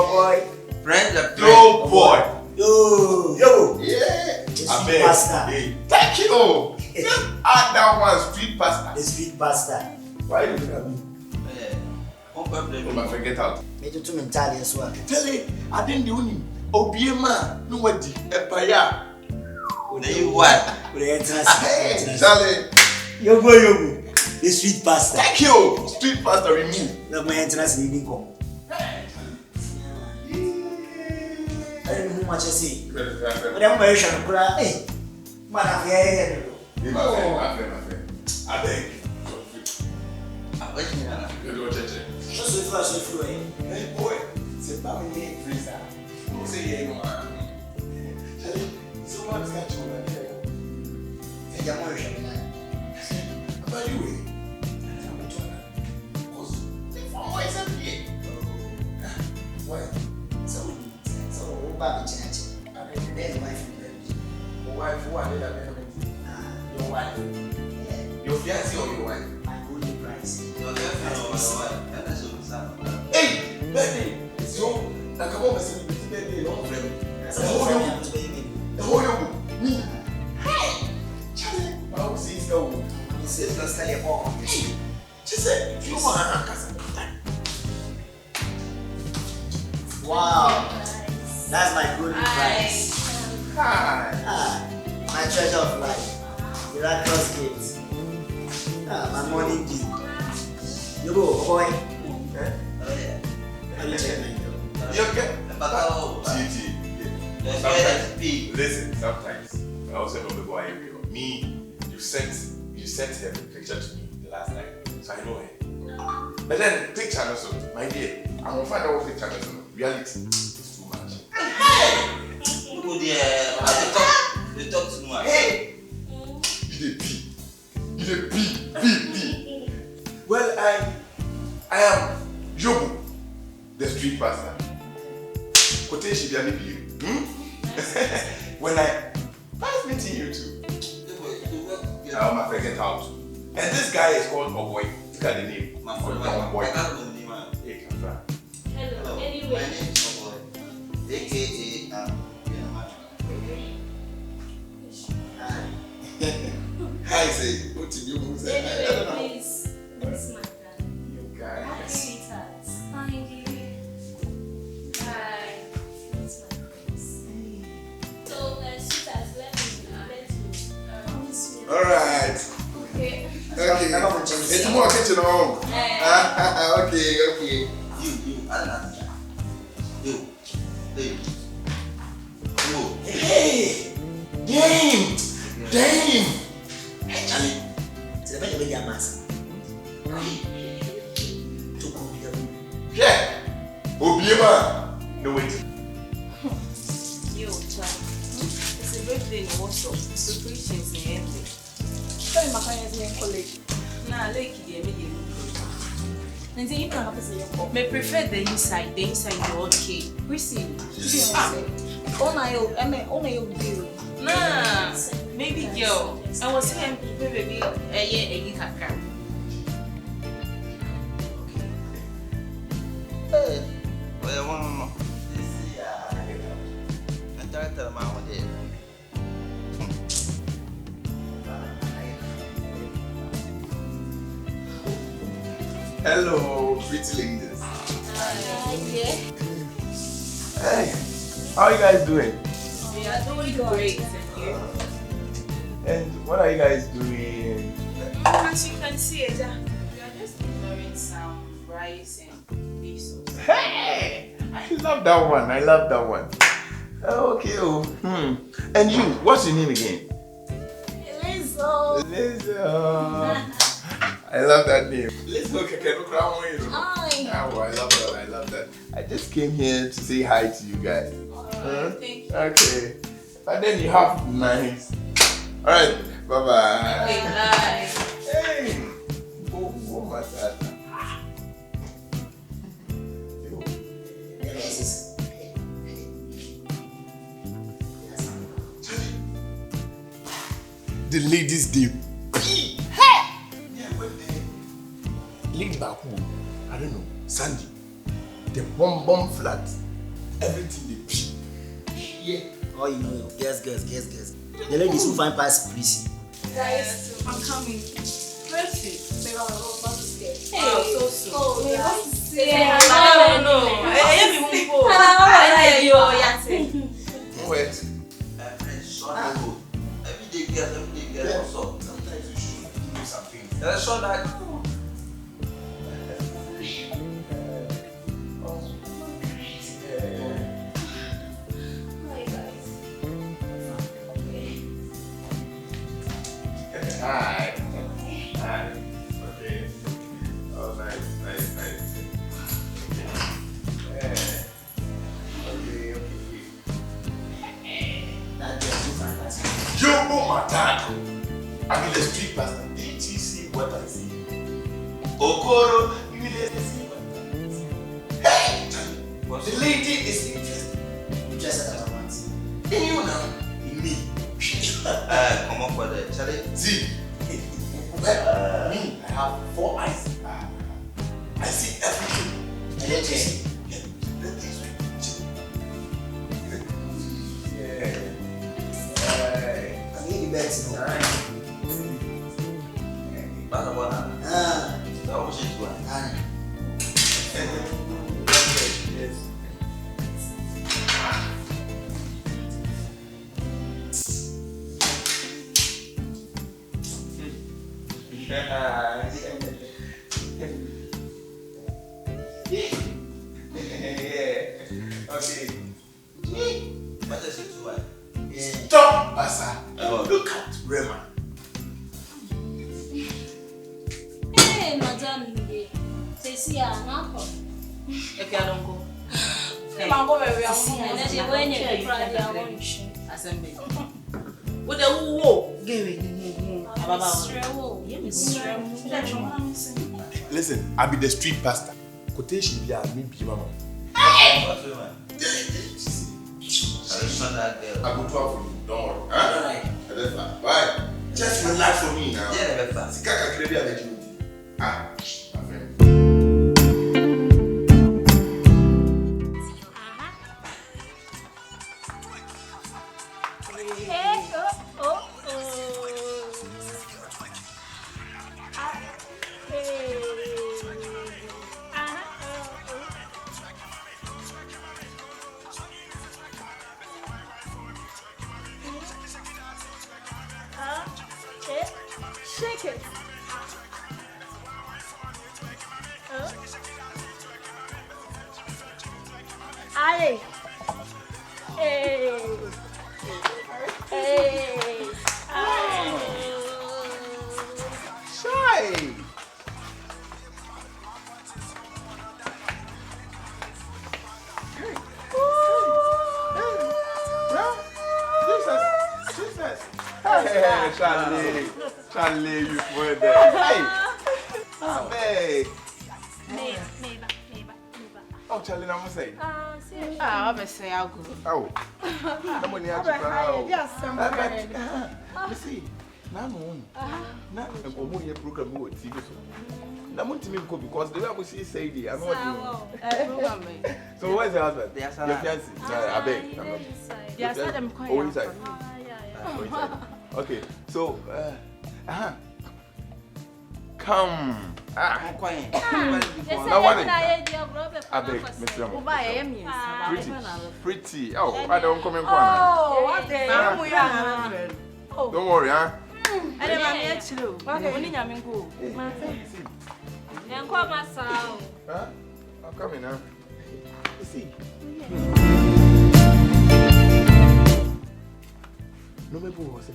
boy. Friend of Yo, boy. Yo. Yeah. I bet. Pasta. Hey, thank you. Just add that one street pasta. The street pasta. Why you looking at me? I forget out. Me too mentality as well. Tell you, I didn't do him. Obiema, no what the empire. You what? Hey, Charlie. Yo. The street pasta. Thank you. Street pasta remove. No, my entrance in the income. I don't know how much I see. But I'm very sure. Hey, man, I'm here. My friend. I beg. So hey boy, c'est pas une freezer. Vous savez, non. So much got you on there. C'est jamais un chien. About you, because the farmer is up here. What? So, Bobby Church. There's my friend. Your wife, who are they that your wife? Yeah. Your fiancé or your wife? My only price. Hey, baby, it's your. Now come on, Mr. Baby, don't friend. The whole young me. Hey, Charlie, I will see it's go. He says, let's tell you more. She said, you want to wow, that's my good price. Hi. My treasure of life. Miraculous gift. My morning dew. You go, boy. Let me check my girl. You okay? Listen, sometimes I also know the boy me. You sent her picture to me the last night, so I know her. But then picture also, my dear, I'm gonna find out what picture also. Reality is too much. Hey! They talk too much. Hey! You the B. Well, I am Jobu, the street pastor. Quotation be you. When I nice meeting you too. I'm a forget how to. And this guy is called Oboy. Look at the name. My phone, Oboy. Hey, Hello. Anyway. My name is Oboy. AKA Hi, say. What did you say? Anyway, please. This is my dad. You guys. Hi, sweetheart. Hi, dear. Hi. It's my friends. So, sweetheart, let me. Alright. Okay. Okay. It's more kitchen home. Okay. You, I don't know. You. Hey! Dame! Hey, Charlie. It's the better way you're master. Yeah! Obiema! No wait. Yo, Charlie. It's a birthday in WhatsApp. Preparations in English. Sorry, my friend is in college. Nah, like you immediately. And then you can have to say, I prefer the inside. The inside is okay. We see. Oh, no, nah, maybe girl. I was saying, baby, a kaka. Well, one. I tell my own day. Hello, pretty ladies. Hey, how are you guys doing? We are doing great. And what are you guys doing? As you can see, we are just preparing some rice and beef sauce. Hey, I love that one. Okay. And you, what's your name again? Lizzo. I love that name. Let's go, Crown. Hi. Oh, I love that. I just came here to say hi to you guys. Thank you. Okay. And then you have nice. Alright, bye-bye. Okay, bye. Hey! Oh my God. The ladies did. Hey! Yeah, when they lady back home, I don't know, Sandy, the bomb flat. everything they pee. Yeah. Oh, you know, guess. The ladies who find past prissy. Guys, I'm coming. Mercy. maybe I'm not scared. Oh, so. Oh, Yeah, yeah. no. Wait. Every day girls, what's up? Sometimes you should do something. That's so that. Hi. Okay. Oh, nice. Okay. That girl who find past prissy. You oh my dad. I'm in the street pastor. Didn't you see what I see? Okoro, you didn't see what I see. Hey! The lady is interested. Interested at once. In you now. In me. Come on for that, Charlie. See, me, I have 4 eyes. I see everything. And then check. Yeah. I need the bets now. That's what I that was it. Yes. Yeah. Okay. What does it do? Yeah. Stop, Asa. Look at Rema. Hey, madam, say, see, I'm not. If I don't go. I'm going to be when you're Friday, I want you. Assembly. What the woo? Listen, I'll be the street pastor. Quotation be a me be mama. What's the man? That girl. I go to for you. Don't worry. Huh? Bye. Just relax for me now. Yeah, never fast. Sikaka credit I let you. My friend. Hey, oh. Shake it. Allez. Hey. Shy. Jesus. Hey, Charlie, you were there. Hey. Hey. Oh, Charlie, I'm saying. I'm say I'll go. Oh. I'm going to you see, now I'm a program with TV. I'm going to me because the way I will see Sadie, I know what. So, where's the husband? Your fiancé? I beg. Yes, I'm quite. Oh, inside. Okay, so, come. I'm quiet. I beg, Mr. Ramo. Pretty. Oh, I don't come in corner. Oh, what day? Don't worry, huh? I don't need to. Okay, when you go. And come myself. Huh? I'm coming now. You see. No, maybe we was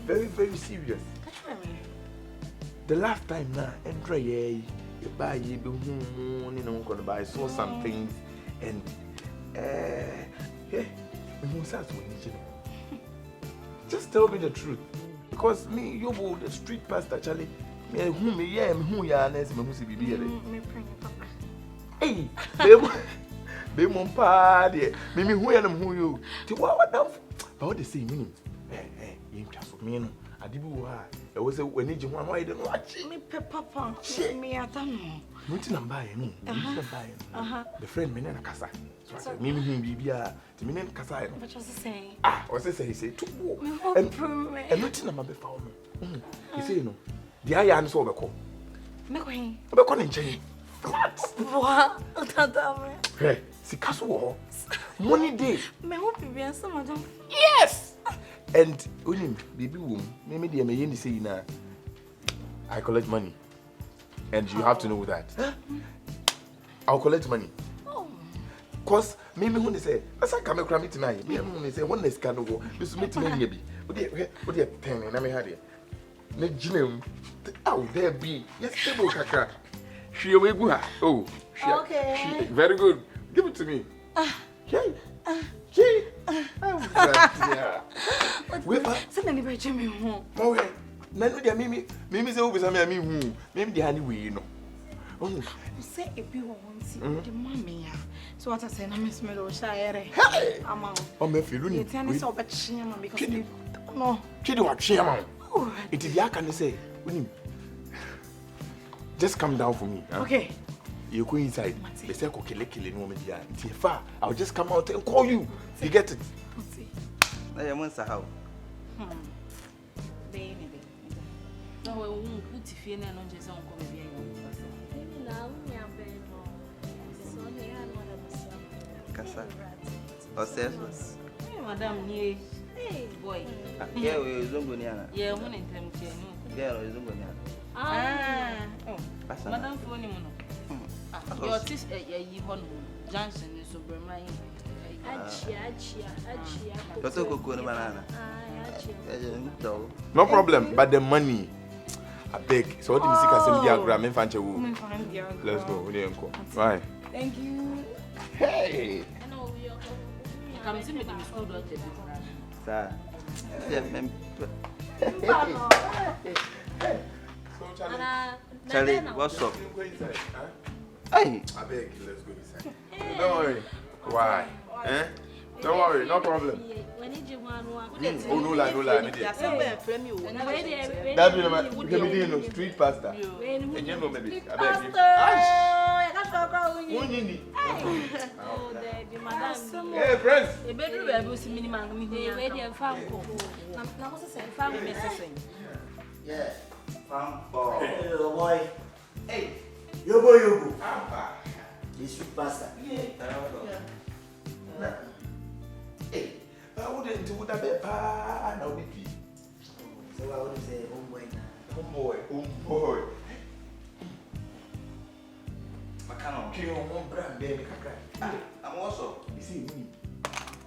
very, very serious. The last time now, enter ye, you buy ye be home, you know, gonna buy saw some things and yeah, just tell me the truth. Because me, you the street pastor, Charlie, me who me yeah, me who ya nes me who see be here. Hey, be mon pa de, me who ya who you. Ti what now? But what they say meaning? You just for me no. Adibu ha. E wo se when you wan why dey no achi. Me papa. Me atano. Muti na mbaye no. Muti na mbaye. The friend me na kasa. So I said me bibia, ti me na kasa no. What was he saying? O say he say to. And muti na mabe fa no. He say no. The aya no so obeko. Me ko hin. Obeko ne nchen. Flat. What? Tata me. Hey, sika so wo. Money day. Me hope be answer madam. Yes. And unim baby wom me dey me yen say na I collect money. And you have to know that. I'll collect money. Cause me who say, as I come across me tonight, me who say one is can go. This meet me be. What dey 10 na me had it. Ne ginem. Oh, there be. Yes, table kakra. She we go ha. Oh, Okay. Very good. Give it to me. Okay. Okay. Yeah. Wait, Send anybody to me home. oh, na no dia mimi say wo bisa me hu. Mimi dia ni we no. Oh, You say a be want the mommy. So what I say na miss me lo share. hey. Ama. Oh, me feel You ni. tell me so about shame because you no. Chidi wa twa ma. It is aka ne say, unim. Just come down for me. Huh? Okay. You go inside. They say ko kele no me dia. It's far. I'll just come out and call you. You get it? Na ya monsa how. Baby. No, we won't put fie na no just on ko be ayi. Baby na we am be no. So ne ya no da Kasa. O ses. Hey, madam ni. Hey, boy. Yeah, we zongo ni ana. Yeah, mo ntem ke no. Yeah, we zongo ni ana. Oh. Kasa. Madam phone mo no. Your tis yi ho no. Johnson so Berman. Achia. Toto koko ni banana. No problem, but the money I beg. So what do you see can diagram in fanche wo. Let's go. We dey go. Right. Thank you. Hey. Come see me the school doctor. Sa. Yeah, mem. Charlie, what's up? Hey. I beg, let's go inside. Don't worry. Why? Eh? Don't worry, no problem. Oh, no lie. That be no street pastor. And you know maybe. I beg you. Hey, friends. Yeah. Fambo. Hey, little boy. Hey. Yobo. The street pastor. Hey, I wouldn't do that be pa na we be. So I would say homeboy now. Homeboy. Makano. King on one brand be me kakra. I'm also. You see me.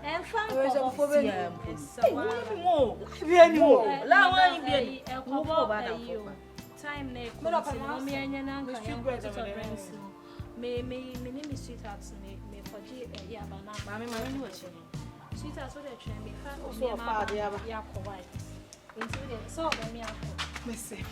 And fan time na me anya na nka me name is sweetheart me forget ya bana mama ni wache sweetheart so dey train me fa o me ma ya ko white into the so me akọ Me say.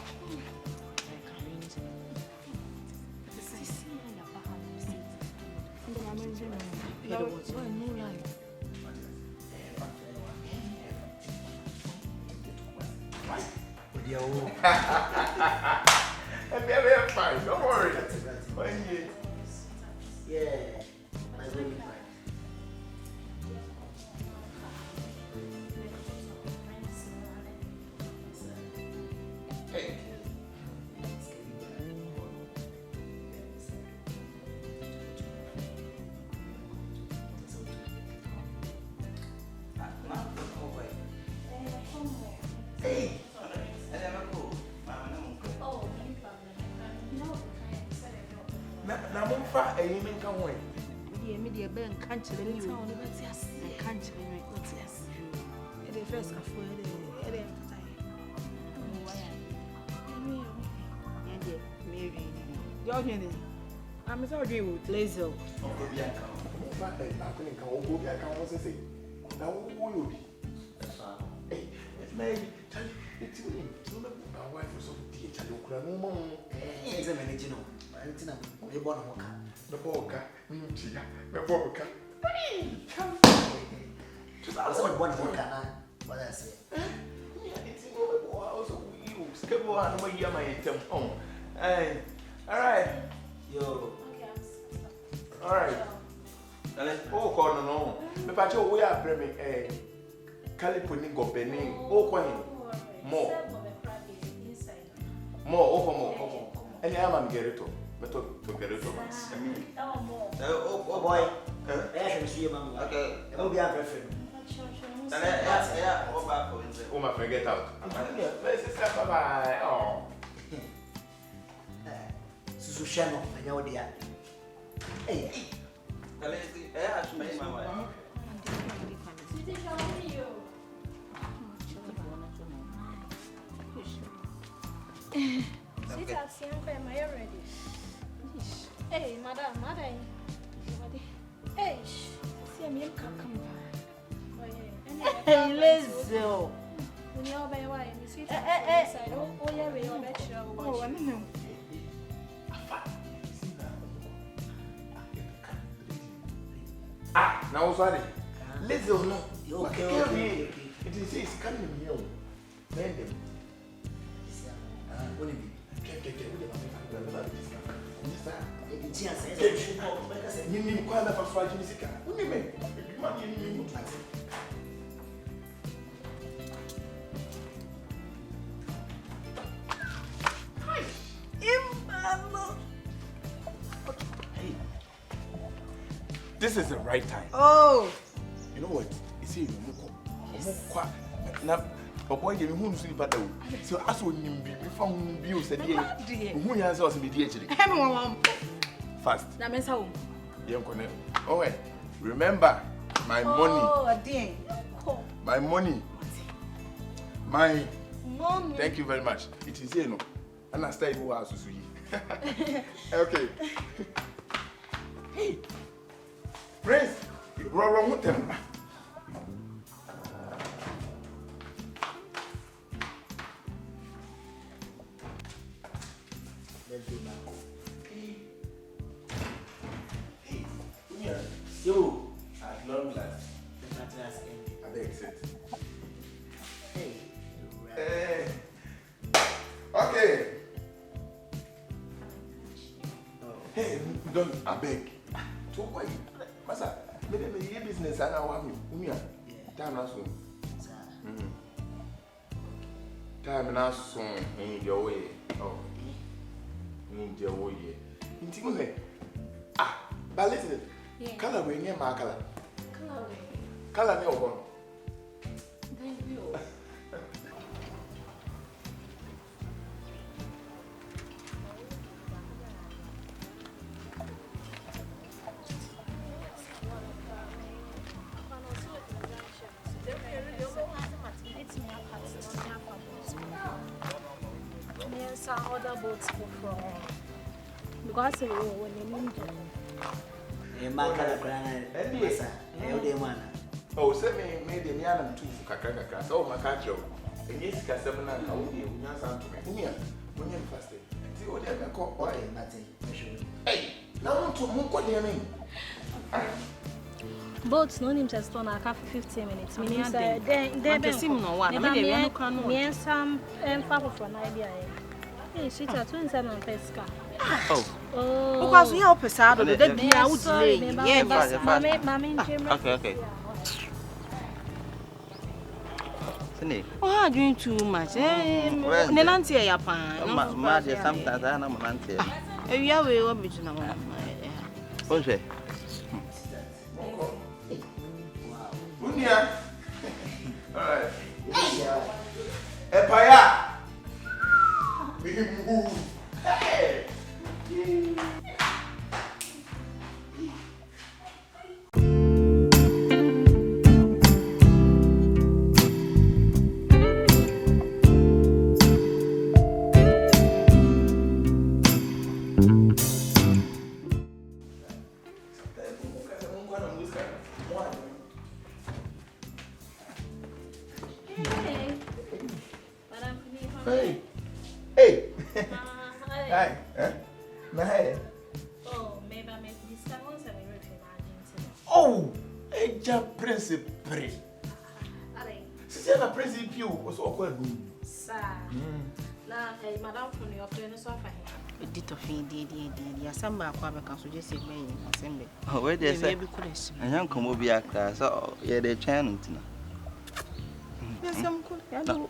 I'm fine, don't worry. Yeah. My baby. Hey. Hey. Na mo fa eyi mi nka ho e. Me dey be nka nkyere ni o. Nka nkyere ni o ti as. E dey first ka fo e dey tai. Mary. Yo ni. I'm so agree with Lazel. Ogo bi aka. Mo fa e na ko nka ogo bi aka ho sese. Na wo yo bi. Hey, maybe tell it to me. No my wife was so dear tell you kura no mo. Eh, say me no. Anything I'm born on work. The boka, ntia, the boka. Hey, come. I was born on work now. What I say? Yeah, it's People are not here, my item. Oh, hey, all right. Yo. All right. Oh, corner no. Me pacho we are bringing California go penny. Oh, coin. More. More. And I am get it to. But to get it to. Oh boy. I should see you, man. Okay. It will be a preference. Oh, my friend, get out. Bye. Oh. Susushano, I know the other. Hey. Sweetheart, am I ready? Hey, madam. Hey, see me come back. Hey, Lizzo. When you're by why, sweetheart. Oh, yeah, we are better. Oh, I know. Ah, now sorry. Lizzo, no. Okay. It is coming here. Bend them. What do you mean? This is the right time. Oh, you know what? You see, now, but boy, you won't see but so as when you be found you said, who has also be fast. that means how? Young Connell. Oh, wait. Remember my money. Oh, dear. My money. My. Mommy. Thank you very much. It is here, no. And I stay who else is okay. Hey, Prince, you're wrong with them. Yo, At long last. I beg sit. Hey. Okay. Hey, don't I beg. So why? Masa, maybe my business and I want you. Time now soon. Time now soon. In your way. Oh. In your way. Intimate. Ah, but listen. Color we near my color. Color me over. Thank you. Other boats from because when you need Oh, send me made a man too for Kakaka. So, my catcher. And yes, Casamana, I will be when you're fasting. See what they're called. Why, nothing. Hey, now to move what do mean? boats no him just on a 15 minutes. Meaning then no one. Me and some far from idea. Hey, she's a twin son of Pesca. Oh, because we are pesado, the day I would lay. Okay. Oh, doing too much. Nancy, I am mad sometimes. I am Nancy. You are way up between our Bonjour. Unia. All right. Empire. We move. Hey. Hey. Hi. Oh, maybe I make this time once I read for Oh, Eja Principe. Sister Principe was awkward. Sir. Na madam from your friend so far. Dito fin di asamba kwa be kan so je se gbe asembe. Oh, where they say? Anyan komo bi akra so ye dey twan ntina. Yasam ko ya do.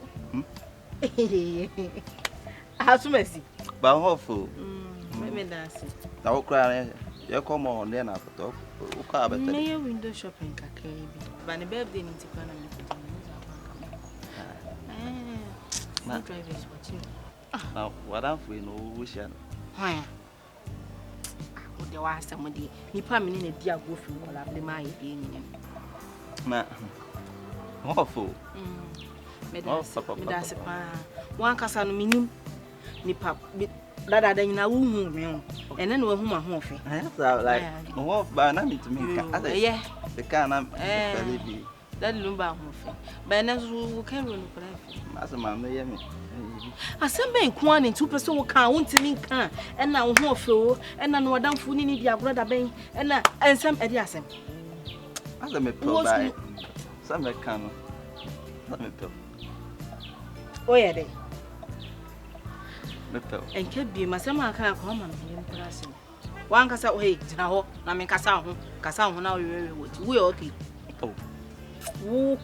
Asumesi. Ba hofo. Me dance. Na wo kra ye komo on there na foto. Wo ka abeta. Me window shopping kakra bi. Ba ne birthday ni tikwa na me ko. My driver is watching. Now, what I'm for no wish. Why? What the was somebody? Nipa me ne dia go fi kola be my e ni. Na. Awful. Me da se pa. Wan kasa no minim. Nipa dada da nyina wo hu me o. Ene na wo hu ma ho fe. Like, no ba na me to me ka. Yeah. The can am baby. That lumba ho fe. Ba na zo kan ro no kra fe. As a man me me. Asembe nko an 2% wo kan wontimi kan ena wo ho fe o ena no wadamfo ni dia broda ben ena ensem edi asem. As a me pro by. Some me kan. Let me pro. O ye de. Me pro. Enke bi masem aka ko ma me mpra asem. Wan kasa o hey tina ho na me kasa ho na we wo okay. Oh. Woo.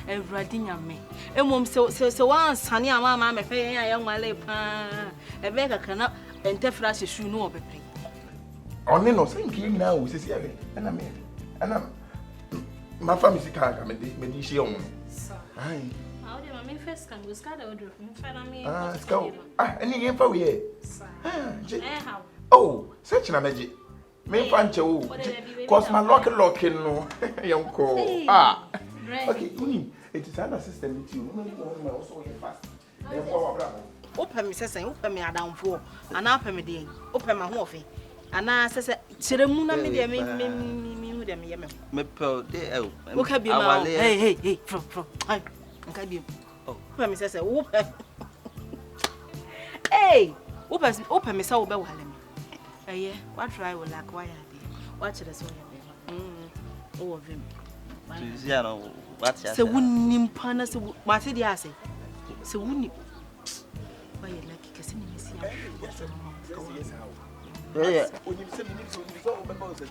Everything nyame. Emom se wan sane ama me fe yan ya nwale pa. E be kaka na entefra se shu no obepre. Only no say nki na wo sisi ave. Na me. Ana ma family ka me di shi on. Ai. How do my first can go scatter order from family? Let's go. Any yen fa we here. How? Oh, search na meji. Me fanche wo. Cause my lock no. Yonko. Okay, it is an assistant with you. No, also fast. Open me sesen, open me adamfo. Ana open me dey. Open my ho ofe. Ana sese chiremu na me dey me hu dem ye me. Me pro dey e. Wo ka bi ma. Hey, from. Hi. Nka bi. Oh, open me sese, open. Hey, open me sa wo be wale me. Eh, what try will like why dey. Watch the so ye. Oh, of him. Tu ya no what ya. Se wunnim pana se mate dia ase. Se wunni. Why you like kese ni mesi ya. Yeah. Only say me need to so remember say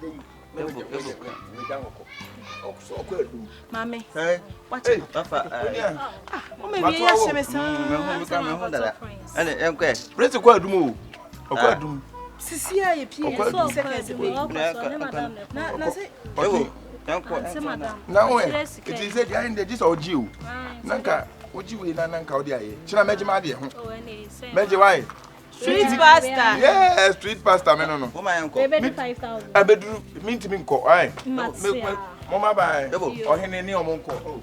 Mame. Hey. Watch it. Papa. O me bi ya se me sa. Me ho dada. Ene enko. Prince kwa adum o. Okwa adum. Sisi ya ye pie so seconds we. Na say Ewo. Na o it is said behind the this oji o. Nanka oji we na nanka odi aye. China meji ma de ho. Oh, any say. Meji why? street pasta. Yeah, street pasta me no. Wo ma enko. Baby 5,000. Abeduru minti mi nko. Ai. Mama Mama bye. Ohene ni omo nko. Oh.